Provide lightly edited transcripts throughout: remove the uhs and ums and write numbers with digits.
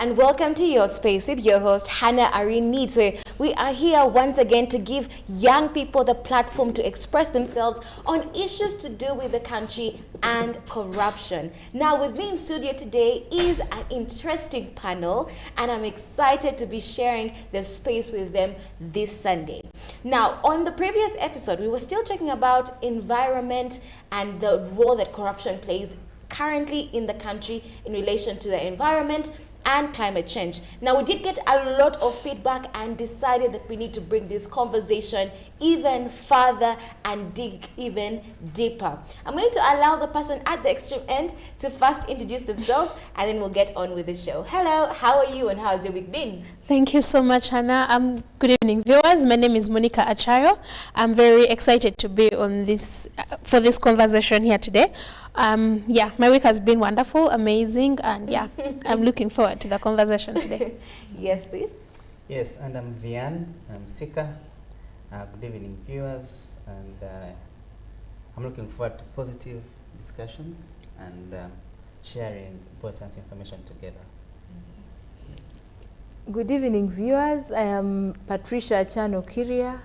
and welcome to Your Space with your host Hannah Irene Needs, where we are here once again to give young people the platform to express themselves on issues to do with the country and corruption. Now, with me in studio today is an interesting panel, and I'm excited to be sharing the space with them this Sunday. Now, on the previous episode, we were still talking about environment and the role that corruption plays currently in the country in relation to the environment and climate change. Now, we did get a lot of feedback and decided that we need to bring this conversation even further and dig even deeper. I'm going to allow the person at the extreme end to first introduce themselves, and then we'll get on with the show. Hello, how are you and how's your week been? Thank you so much, Hannah. Good evening, viewers. My name is Monica Achayo. I'm very excited to be on this for this conversation here today. My week has been wonderful, amazing, and I'm looking forward to the conversation today. Yes, please. Yes, and I'm Vian. I'm Sika. Good evening, viewers, and I'm looking forward to positive discussions and sharing important information together. Good evening, viewers. I am Patricia Chano Kiria.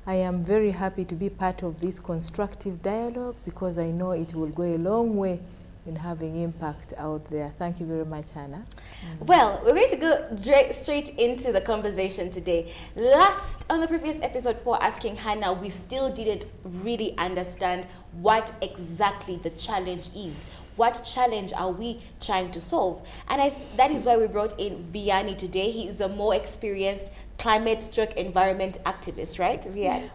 I am very happy to be part of this constructive dialogue because I know it will go a long way in having impact out there. Thank you very much, Hannah. Well, we're going to go straight into the conversation today. On the previous episode, for asking Hannah, we still didn't really understand what exactly the challenge is. What challenge are we trying to solve? And that is why we brought in Vianney today. He is a more experienced climate/environment activist, right, Vianney?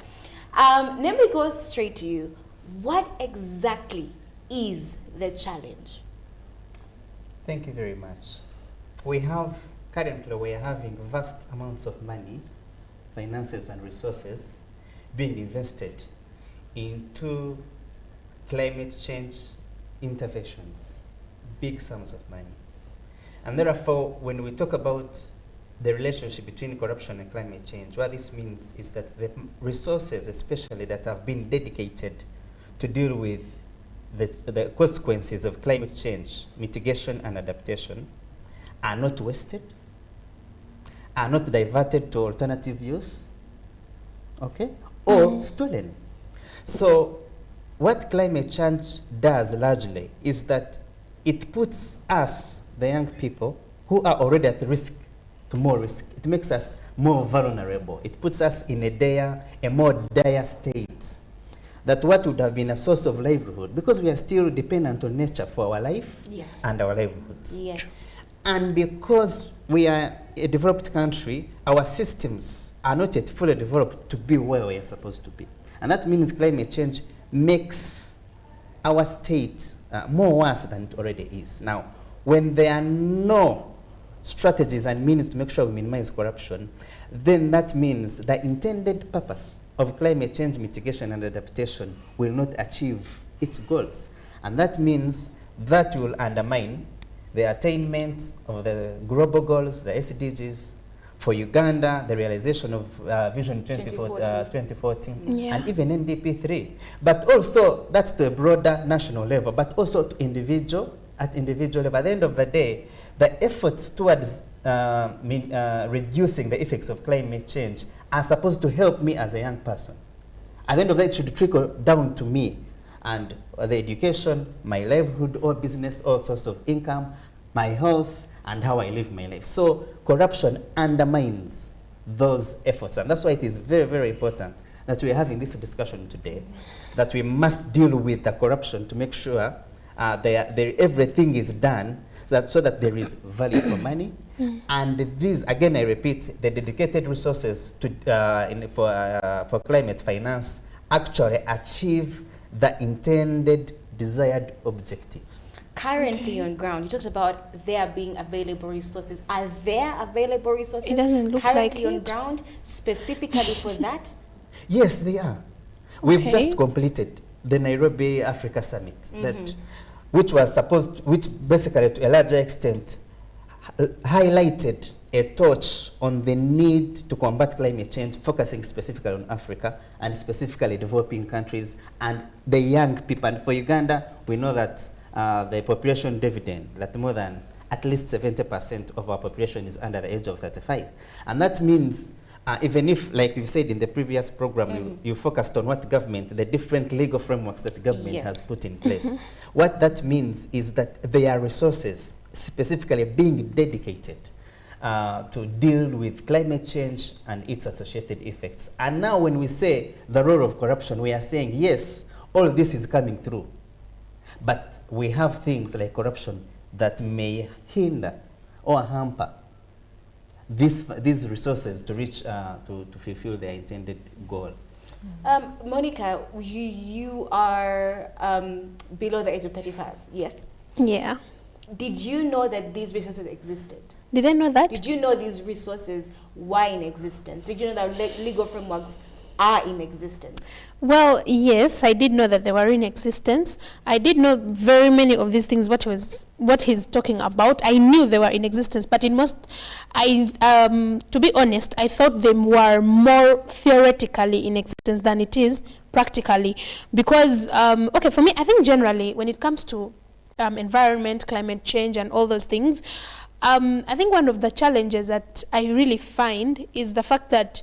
Let me go straight to you. What exactly is the challenge? Thank you very much. Currently we are having vast amounts of money, finances and resources being invested into climate change interventions, big sums of money. And therefore, when we talk about the relationship between corruption and climate change, what this means is that the resources, especially that have been dedicated to deal with the consequences of climate change, mitigation and adaptation, are not wasted, are not diverted to alternative use, or stolen. So what climate change does largely is that it puts us, the young people, who are already at risk, to more risk. It makes us more vulnerable. It puts us in a more dire state. That what would have been a source of livelihood, because we are still dependent on nature for our life and our livelihoods. Yes. And because we are a developed country, our systems are not yet fully developed to be where we are supposed to be. And that means climate change makes our state more worse than it already is. Now, when there are no strategies and means to make sure we minimize corruption, then that means the intended purpose of climate change mitigation and adaptation will not achieve its goals. And that means that will undermine the attainment of the global goals, the SDGs, for Uganda, the realization of Vision 2040, and even NDP 3. But also, that's to a broader national level, but also to individual level. At the end of the day, the efforts towards reducing the effects of climate change are supposed to help me as a young person. At the end of the day, it should trickle down to me and the education, my livelihood or business, all sorts of income, my health, and how I live my life. So corruption undermines those efforts. And that's why it is very, very important that we are having this discussion today, that we must deal with the corruption to make sure everything is done so that there is value for money. And these, again, I repeat, the dedicated resources for climate finance actually achieve the intended, desired objectives. Currently on ground, you talked about there being available resources. Are there available resources It doesn't look currently like on it. ground specifically for that? Yes, they are. We've just completed the Nairobi Africa Summit, which basically to a larger extent highlighted a torch on the need to combat climate change, focusing specifically on Africa and specifically developing countries and the young people. And for Uganda, we know that the population dividend, that more than at least 70% of our population is under the age of 35. And that means, even if, like you said in the previous program, you focused on what government, the different legal frameworks that government has put in place. What that means is that there are resources specifically being dedicated to deal with climate change and its associated effects. And now when we say the role of corruption, we are saying, yes, all this is coming through. But we have things like corruption that may hinder or hamper these resources to reach, to fulfill their intended goal. Monica, you are below the age of 35, yes? Yeah. Did you know that these resources existed? Did I know that? Did you know these resources were in existence? Did you know that legal frameworks are in existence? Well, yes, I did know that they were in existence. I did know very many of these things, what he's talking about. I knew they were in existence, but to be honest, I thought they were more theoretically in existence than it is practically. Because, okay, for me, I think generally when it comes to environment, climate change, and all those things, I think one of the challenges that I really find is the fact that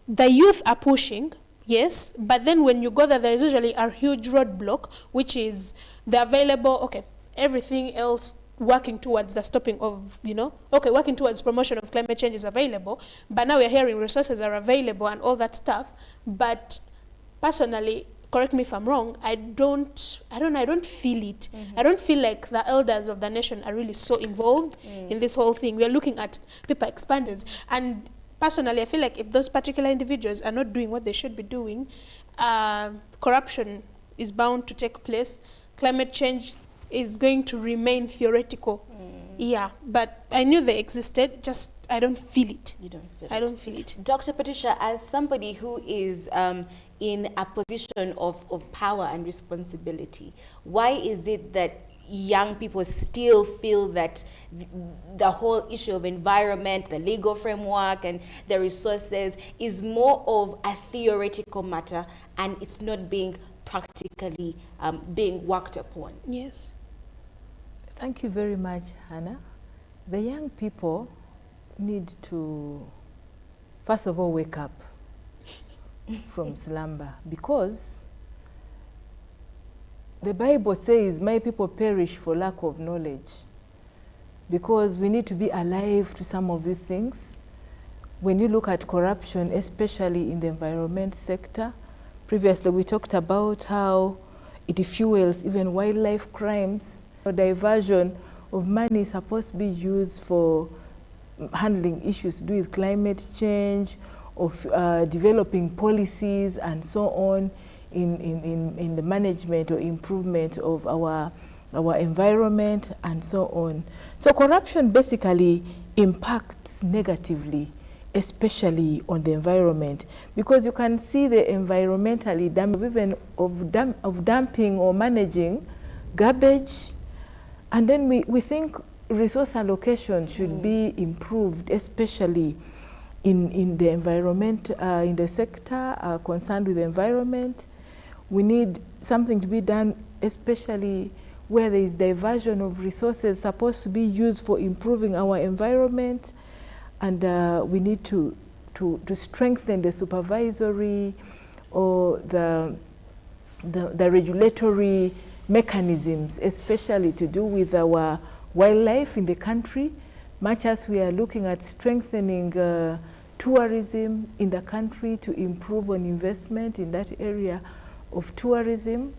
the youth are pushing, yes, but then when you go there is usually a huge roadblock, which is the available, okay, everything else working towards the stopping of, working towards promotion of climate change is available, but now we're hearing resources are available and all that stuff. But personally, correct me if I'm wrong, I don't feel it. I don't feel like the elders of the nation are really so involved in this whole thing. We're looking at paper expanders, and personally, I feel like if those particular individuals are not doing what they should be doing, corruption is bound to take place. Climate change is going to remain theoretical. Yeah, but I knew they existed, just I don't feel it. You don't feel it. I don't feel it. Dr. Patricia, as somebody who is in a position of power and responsibility, why is it that young people still feel that the whole issue of environment, the legal framework, and the resources is more of a theoretical matter and it's not being practically being worked upon? Yes. Thank you very much, Hannah. The young people need to, first of all, wake up from slumber, because the Bible says, my people perish for lack of knowledge, because we need to be alive to some of these things. When you look at corruption, especially in the environment sector, previously we talked about how it fuels even wildlife crimes. The diversion of money is supposed to be used for handling issues to do with climate change, of developing policies and so on in the management or improvement of our environment and so on. So corruption basically impacts negatively, especially on the environment, because you can see the environmentally even of dumping or managing garbage. And then we think resource allocation should be improved, especially in the environment, in the sector concerned with the environment. We need something to be done, especially where there is diversion of resources supposed to be used for improving our environment. And we need to strengthen the supervisory or the regulatory mechanisms, especially to do with our wildlife in the country, much as we are looking at strengthening tourism in the country to improve on investment in that area of tourism.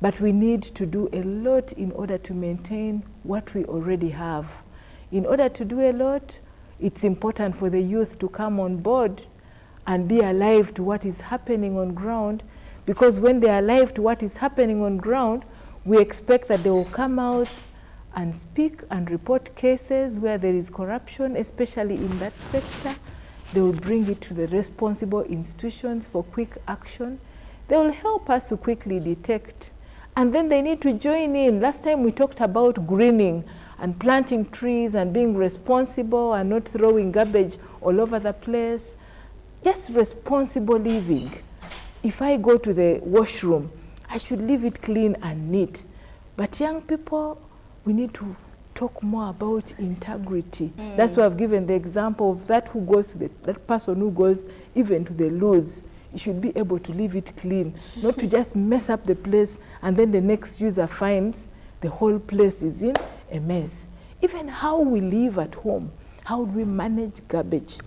But we need to do a lot in order to maintain what we already have. In order to do a lot, it's important for the youth to come on board and be alive to what is happening on ground, because when they are alive to what is happening on ground, we expect that they will come out and speak and report cases where there is corruption, especially in that sector. They will bring it to the responsible institutions for quick action. They will help us to quickly detect. And then they need to join in. Last time we talked about greening and planting trees and being responsible and not throwing garbage all over the place. Just responsible living. If I go to the washroom, I should leave it clean and neat. But young people, we need to talk more about integrity. That's why I've given the example of that who goes to that person who goes even to the loos. You should be able to leave it clean, not to just mess up the place and then the next user finds the whole place is in a mess. Even how we live at home, how do we manage garbage?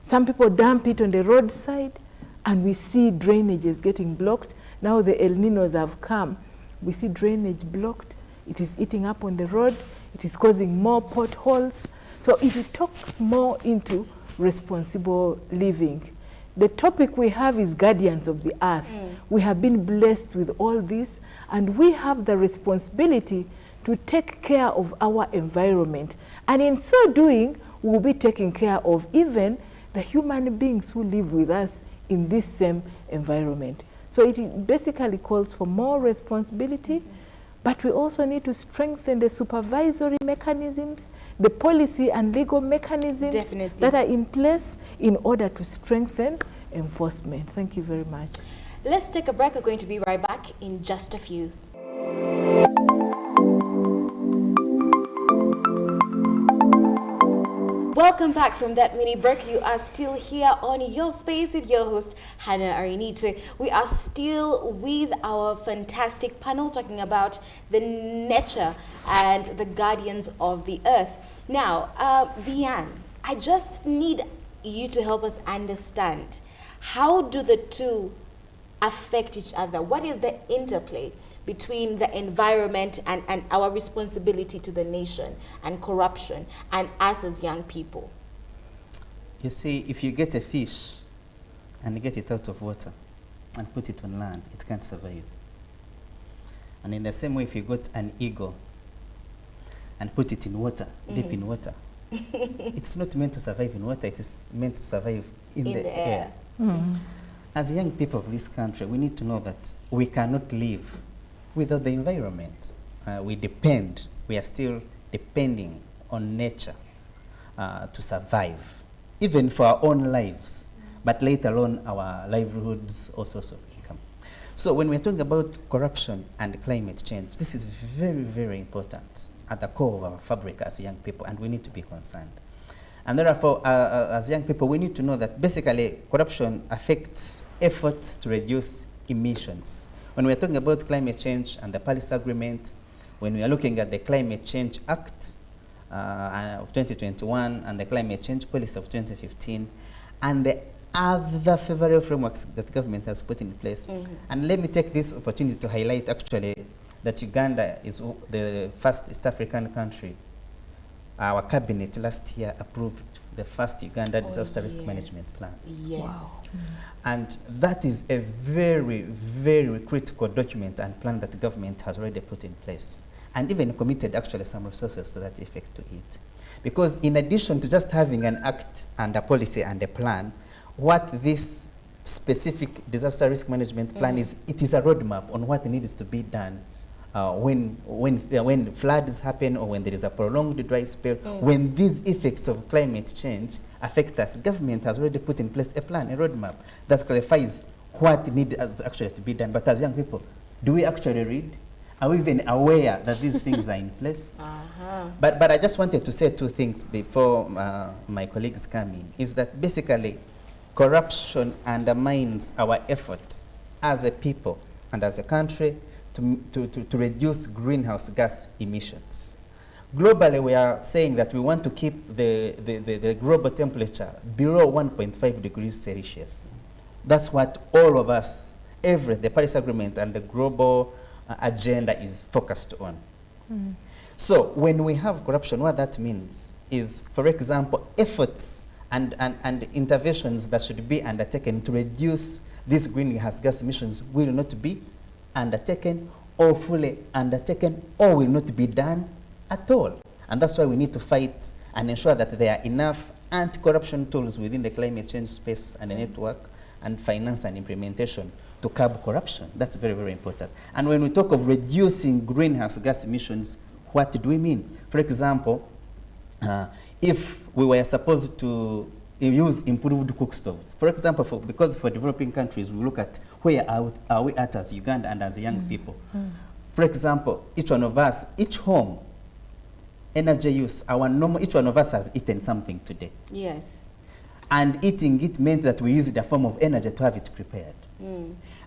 Some people dump it on the roadside and we see drainages getting blocked. Now the El Ninos have come. We see drainage blocked. It is eating up on the road. It is causing more potholes. So it talks more into responsible living. The topic we have is guardians of the earth. We have been blessed with all this, and we have the responsibility to take care of our environment. And in so doing, we'll be taking care of even the human beings who live with us in this same environment. So it basically calls for more responsibility, but we also need to strengthen the supervisory mechanisms, the policy and legal mechanisms Definitely. that are in place in order to strengthen enforcement. Thank you very much. Let's take a break. We're going to be right back in just a few. Welcome back from that mini break. You are still here on Your Space with your host, Hannah Arinitwe. We are still with our fantastic panel talking about the nature and the guardians of the earth. Now, Vian, I just need you to help us understand, how do the two affect each other? What is the interplay between the environment and our responsibility to the nation and corruption and us as young people? You see, if you get a fish and get it out of water and put it on land, it can't survive. And in the same way, if you got an eagle and put it in water, deep in water, it's not meant to survive in water, it is meant to survive in the air. As young people of this country, we need to know that we cannot live without the environment. We are still depending on nature to survive, even for our own lives, but later on our livelihoods, all sorts of income. So when we're talking about corruption and climate change, this is very, very important at the core of our fabric as young people, and we need to be concerned. And therefore, as young people, we need to know that basically corruption affects efforts to reduce emissions. When we're talking about climate change and the Paris Agreement, when we are looking at the Climate Change Act of 2021 and the Climate Change Policy of 2015, and the other favorable frameworks that government has put in place. And let me take this opportunity to highlight actually that Uganda is the first East African country. Our cabinet last year approved the first Uganda Disaster Risk Management Plan. Yes. Wow. And that is a very, very critical document and plan that the government has already put in place, and even committed actually some resources to that effect to it. Because in addition to just having an act and a policy and a plan, what this specific disaster risk management plan is, it is a roadmap on what needs to be done when floods happen or when there is a prolonged dry spell, when these effects of climate change affect us. Government has already put in place a plan, a roadmap that clarifies what needs actually to be done. But as young people, do we actually read? Are we even aware that these things are in place? But I just wanted to say two things before my colleagues come in, is that basically corruption undermines our efforts as a people and as a country to reduce greenhouse gas emissions. Globally, we are saying that we want to keep the global temperature below 1.5 degrees Celsius. That's what all of us, the Paris Agreement and the global agenda is focused on. So when we have corruption, what that means is, for example, efforts and interventions that should be undertaken to reduce these greenhouse gas emissions will not be undertaken or fully undertaken, or will not be done at all. And that's why we need to fight and ensure that there are enough anti-corruption tools within the climate change space and the network and finance and implementation to curb corruption. That's very, very important. And when we talk of reducing greenhouse gas emissions, what do we mean? For example, if we were supposed to use improved cook stoves, for example, because for developing countries, we look at where are we at as Uganda and as young people. For example, each one of us, each home energy use, each one of us has eaten something today. Yes. And eating it meant that we used a form of energy to have it prepared.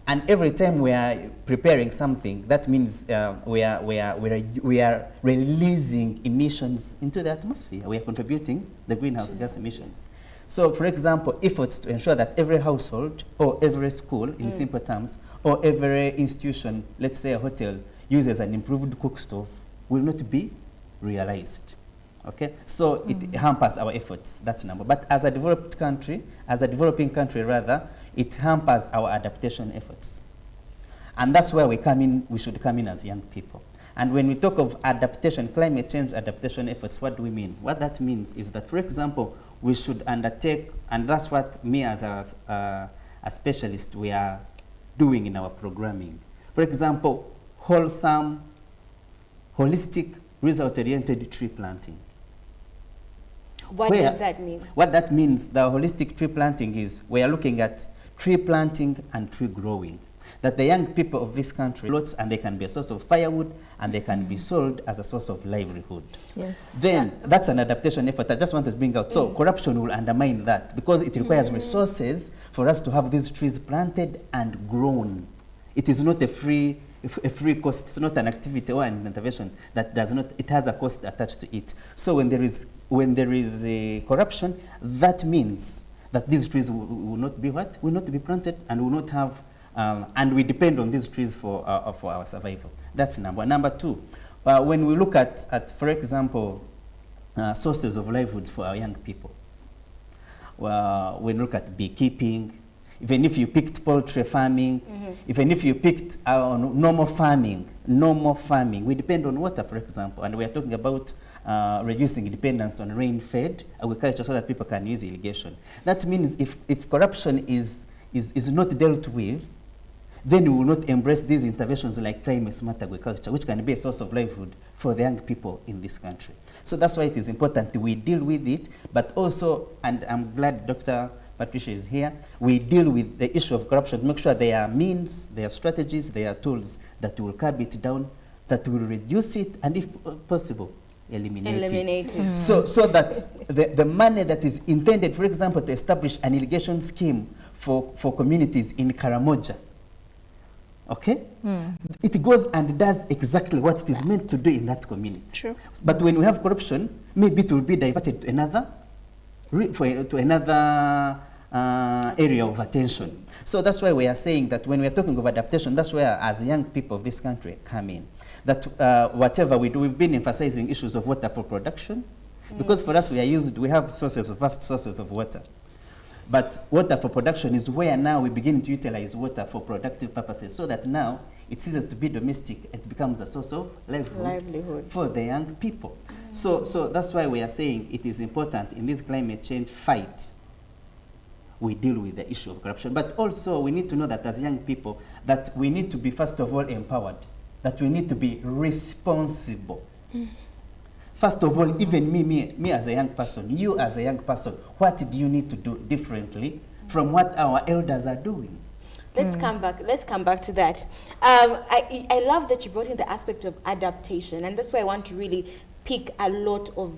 And every time we are preparing something, that means we are releasing emissions into the atmosphere. We are contributing the greenhouse gas emissions. So, for example, efforts to ensure that every household or every school, in simple terms, or every institution, let's say a hotel, uses an improved cook stove will not be realized. Okay, so it hampers our efforts. That's number. But as a developed country, as a developing country rather, it hampers our adaptation efforts, and that's where we come in. We should come in as young people. And when we talk of adaptation, climate change adaptation efforts, what do we mean? What that means is that, for example, we should undertake, and that's what me as a specialist we are doing in our programming. For example, wholesome, holistic, result-oriented tree planting. What does that mean? What that means, the holistic tree planting is we are looking at tree planting and tree growing. That the young people of this country, lots, and they can be a source of firewood, and they can be sold as a source of livelihood. Yes. Then that's an adaptation effort. I just wanted to bring out. So corruption will undermine that because it requires resources for us to have these trees planted and grown. It is not a free cost. It's not an activity or an intervention that does not. It has a cost attached to it. So when there is a corruption, that means that these trees will not be what? Will not be planted and will not have. And we depend on these trees for our survival. That's number. Number two, when we look at for example, sources of livelihood for our young people, when we look at beekeeping, even if you picked poultry farming, even if you picked normal farming, we depend on water, for example, and we are talking about reducing dependence on rain-fed agriculture so that people can use irrigation. That means if corruption is not dealt with, then we will not embrace these interventions like climate-smart agriculture, which can be a source of livelihood for the young people in this country. So that's why it is important we deal with it, but also, and I'm glad Dr. Patricia is here, we deal with the issue of corruption, make sure there are means, there are strategies, there are tools that will curb it down, that will reduce it, and if possible, eliminate it. So that the money that is intended, for example, to establish an irrigation scheme for communities in Karamoja, okay? It goes and does exactly what it is meant to do in that community. True. But when we have corruption, maybe it will be diverted to another area of attention. So that's why we are saying that when we are talking of adaptation, that's where as young people of this country come in. That whatever we do, we've been emphasizing issues of water for production, because for us we have vast sources of water. But water for production is where now we begin to utilize water for productive purposes, so that now it ceases to be domestic and becomes a source of livelihood for the young people. So that's why we are saying it is important in this climate change fight we deal with the issue of corruption. But also we need to know that as young people, that we need to be first of all empowered, that we need to be responsible. First of all, even me as a young person, you as a young person, what do you need to do differently from what our elders are doing? Let's come back to that. I love that you brought in the aspect of adaptation, and that's why I want to really pick a lot of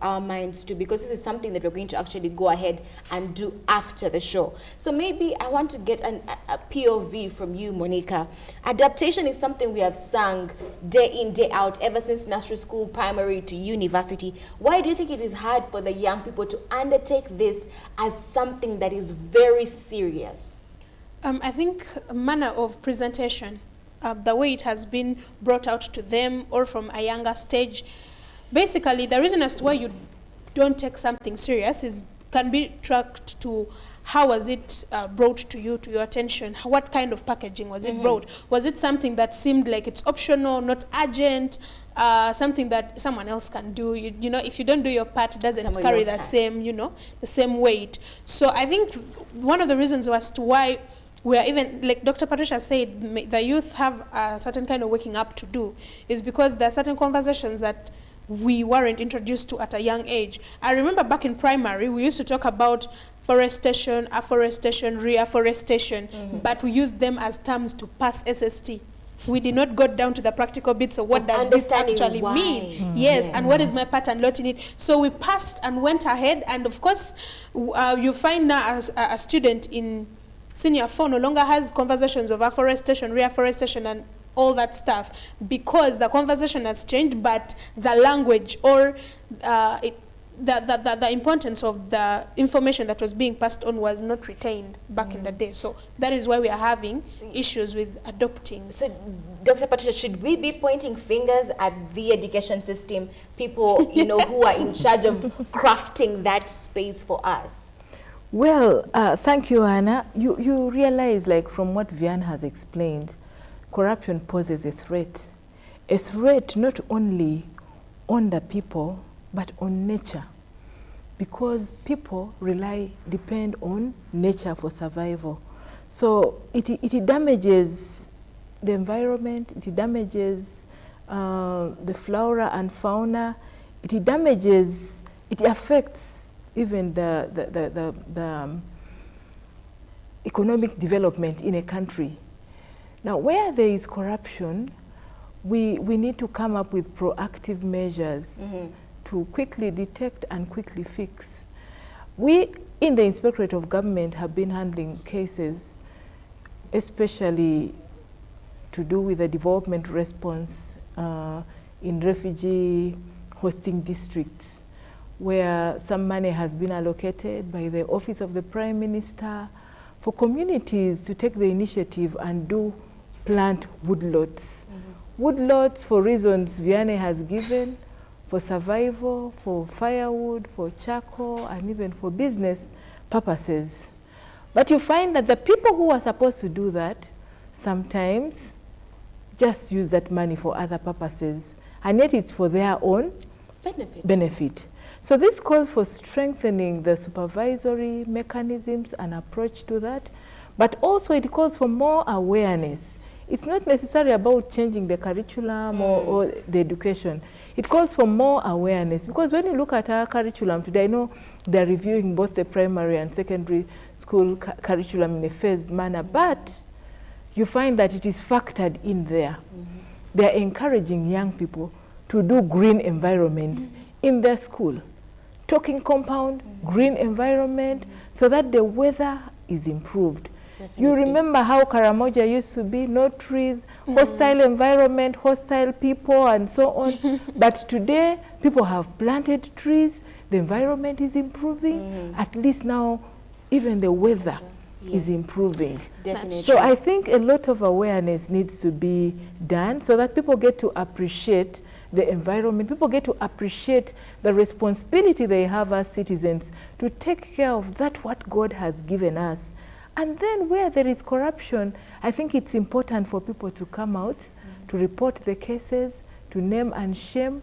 our minds too, because this is something that we're going to actually go ahead and do after the show. So maybe I want to get a POV from you, Monica. Adaptation is something we have sung day in, day out, ever since nursery school, primary to university. Why do you think it is hard for the young people to undertake this as something that is very serious? I think a manner of presentation, the way it has been brought out to them or from a younger stage. Basically, the reason as to why you don't take something serious can be tracked to how was it brought to you, to your attention? What kind of packaging was it brought? Was it something that seemed like it's optional, not urgent, something that someone else can do? You know, if you don't do your part, it doesn't carry the same, the same weight. So I think one of the reasons as to why we are even, like Dr. Patricia said, the youth have a certain kind of waking up to do, is because there are certain conversations that we weren't introduced to at a young age. I remember back in primary, we used to talk about forestation, afforestation, reforestation, but we used them as terms to pass SST. we did not go down to the practical bits of what Of does this understanding actually why. mean. Yes, and what is my part and lot in it. So we passed and went ahead, and of course, you find now as a student in senior 4 no longer has conversations of afforestation, reforestation, and all that stuff, because the conversation has changed, but the language or the importance of the information that was being passed on was not retained back in the day. So that is why we are having issues with adopting. So, Dr. Patricia, should we be pointing fingers at the education system, people, you know, who are in charge of crafting that space for us? Well, thank you, Anna. You realize, like from what Vian has explained, corruption poses a threat not only on the people, but on nature, because people depend on nature for survival. So it damages the environment, it damages the flora and fauna, it affects even the economic development in a country. Now, where there is corruption, we need to come up with proactive measures to quickly detect and quickly fix. We, in the Inspectorate of Government, have been handling cases, especially to do with the development response in refugee hosting districts, where some money has been allocated by the Office of the Prime Minister for communities to take the initiative and plant woodlots. Woodlots, for reasons Vianney has given, for survival, for firewood, for charcoal, and even for business purposes. But you find that the people who are supposed to do that sometimes just use that money for other purposes, and yet it's for their own benefit. So this calls for strengthening the supervisory mechanisms and approach to that, but also it calls for more awareness. It's not necessarily about changing the curriculum or the education. It calls for more awareness, because when you look at our curriculum today, I know they're reviewing both the primary and secondary school curriculum in a phased manner, but you find that it is factored in there. They're encouraging young people to do green environments in their school. Talking compound, green environment, so that the weather is improved. Definitely. You remember how Karamoja used to be, no trees, hostile environment, hostile people, and so on. But today, people have planted trees, the environment is improving. At least now, even the weather is improving. Definitely. So I think a lot of awareness needs to be done so that people get to appreciate the environment. People get to appreciate the responsibility they have as citizens to take care of that what God has given us. And then where there is corruption, I think it's important for people to come out, to report the cases, to name and shame,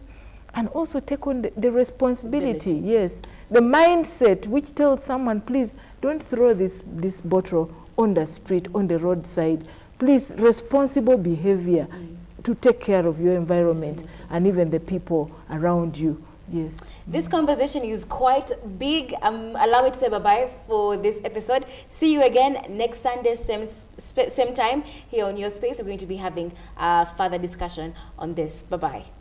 and also take on the responsibility. Yes, the mindset which tells someone, please don't throw this bottle on the street, on the roadside. Please, responsible behavior to take care of your environment and even the people around you. Yes. This conversation is quite big. Allow me to say bye-bye for this episode. See you again next Sunday, same time here on Your Space. We're going to be having further discussion on this. Bye-bye.